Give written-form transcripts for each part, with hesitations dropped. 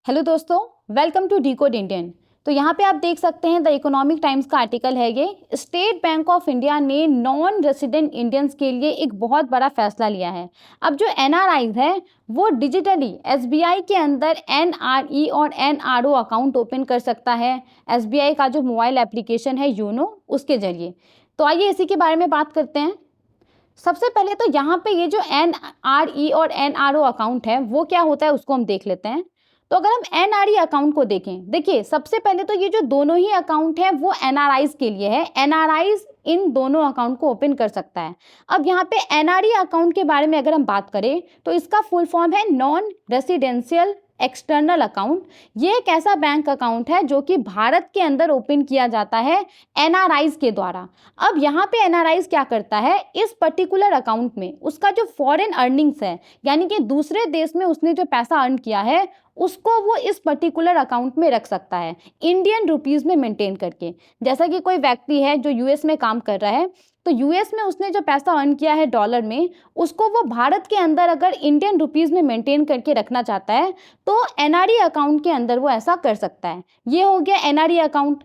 Hello दोस्तों, welcome to decode Indian. तो यहाँ पे आप देख सकते हैं द इकोनॉमिक टाइम्स का आर्टिकल है ये। स्टेट बैंक ऑफ इंडिया ने नॉन रेसिडेंट इंडियंस के लिए एक बहुत बड़ा फैसला लिया है। अब जो एनआरआईज है वो डिजिटली एसबीआई के अंदर एनआरई और एनआरओ अकाउंट ओपन कर सकता है, एसबीआई का जो मोबाइल एप्लीकेशन है योनो उसके जरिए। तो आइए इसी के बारे में बात करते हैं। सबसे पहले तो यहाँ पे ये जो एनआरई और एनआरओ अकाउंट है वो क्या होता है उसको हम देख लेते हैं। तो अगर हम एनआरई अकाउंट को देखें, देखिए सबसे पहले तो ये जो दोनों ही अकाउंट है वो एनआरआईज के लिए है। एनआरआईज इन दोनों अकाउंट को ओपन कर सकता है। अब यहाँ पे एनआरई अकाउंट के बारे में अगर हम बात करें तो इसका फुल फॉर्म है नॉन रेसिडेंशियल एक्सटर्नल अकाउंट। ये एक ऐसा बैंक अकाउंट है जो कि भारत के अंदर ओपन किया जाता है एनआरआईज के द्वारा। अब यहाँ पे एनआरआईज क्या करता है, इस पर्टिकुलर अकाउंट में उसका जो फॉरेन अर्निंग्स है, यानी कि दूसरे देश में उसने जो पैसा अर्न किया है उसको वो इस पर्टिकुलर अकाउंट में रख सकता है इंडियन रुपीस में मेंटेन करके। जैसा कि कोई व्यक्ति है जो यूएस में काम कर रहा है, तो यूएस में उसने जो पैसा अर्न किया है डॉलर में, उसको वो भारत के अंदर अगर इंडियन रुपीस में मेंटेन करके रखना चाहता है तो एनआरई अकाउंट के अंदर वो ऐसा कर सकता है। ये हो गया एनआरई अकाउंट।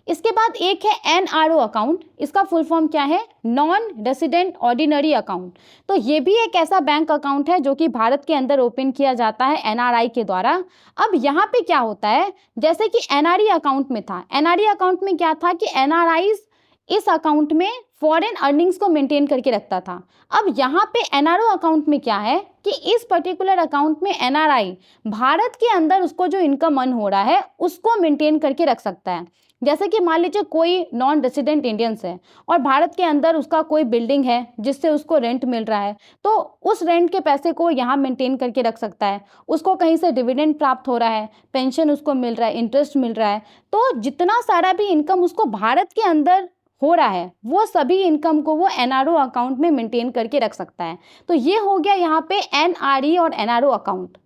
इसके बाद एक है एनआरओ अकाउंट। इसका फुल फॉर्म क्या है, नॉन रेसिडेंट ऑर्डिनरी अकाउंट। तो ये भी एक ऐसा बैंक अकाउंट है जो कि भारत के अंदर ओपन किया जाता है एनआरआई के द्वारा। अब यहाँ पे क्या होता है, जैसे कि एनआरई अकाउंट में था, एनआरई अकाउंट में क्या था कि एनआरआईज इस अकाउंट में फॉरेन अर्निंग्स को मेंटेन करके रखता था। अब यहाँ पे एनआरओ अकाउंट में क्या है कि इस पर्टिकुलर अकाउंट में एनआरआई भारत के अंदर उसको जो इनकम अर्न हो रहा है उसको मेंटेन करके रख सकता है। जैसे कि मान लीजिए कोई नॉन रेसिडेंट इंडियंस है और भारत के अंदर उसका कोई बिल्डिंग है जिससे उसको रेंट मिल रहा है, तो उस रेंट के पैसे को यहाँ मेंटेन करके रख सकता है। उसको कहीं से डिविडेंड प्राप्त हो रहा है, पेंशन उसको मिल रहा है, इंटरेस्ट मिल रहा है, तो जितना सारा भी इनकम उसको भारत के अंदर हो रहा है वो सभी इनकम को वो एनआरओ अकाउंट में मेंटेन करके रख सकता है। तो ये हो गया यहाँ पे एनआरई और एनआरओ अकाउंट।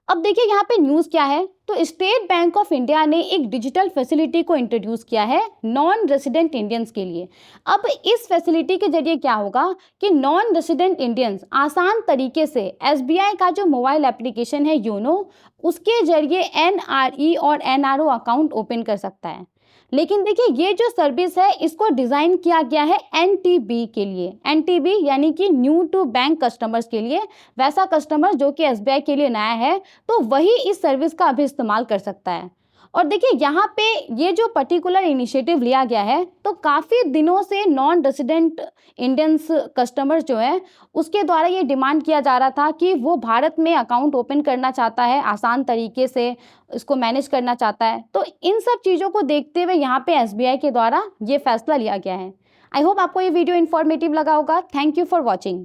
अब देखिए यहाँ पे न्यूज़ क्या है, तो स्टेट बैंक ऑफ इंडिया ने एक डिजिटल फैसिलिटी को इंट्रोड्यूस किया है नॉन रेसिडेंट इंडियंस के लिए। अब इस फैसिलिटी के जरिए क्या होगा कि नॉन रेसिडेंट इंडियंस आसान तरीके से एसबीआई का जो मोबाइल एप्लीकेशन है योनो उसके जरिए एनआरई और एनआरओ अकाउंट ओपन कर सकता है। लेकिन देखिए ये जो सर्विस है इसको डिज़ाइन किया गया है एनटीबी के लिए। एनटीबी यानी कि न्यू टू बैंक कस्टमर्स के लिए, वैसा कस्टमर जो कि एसबीआई के लिए नया है तो वही इस सर्विस का अभी इस्तेमाल कर सकता है। और देखिए यहाँ पे ये जो पर्टिकुलर इनिशिएटिव लिया गया है तो काफ़ी दिनों से नॉन रेसिडेंट इंडियंस कस्टमर्स जो है उसके द्वारा ये डिमांड किया जा रहा था कि वो भारत में अकाउंट ओपन करना चाहता है, आसान तरीके से इसको मैनेज करना चाहता है। तो इन सब चीज़ों को देखते हुए यहाँ पे एसबीआई के द्वारा ये फैसला लिया गया है। आई होप आपको ये वीडियो इन्फॉर्मेटिव लगा होगा। Thank you for watching.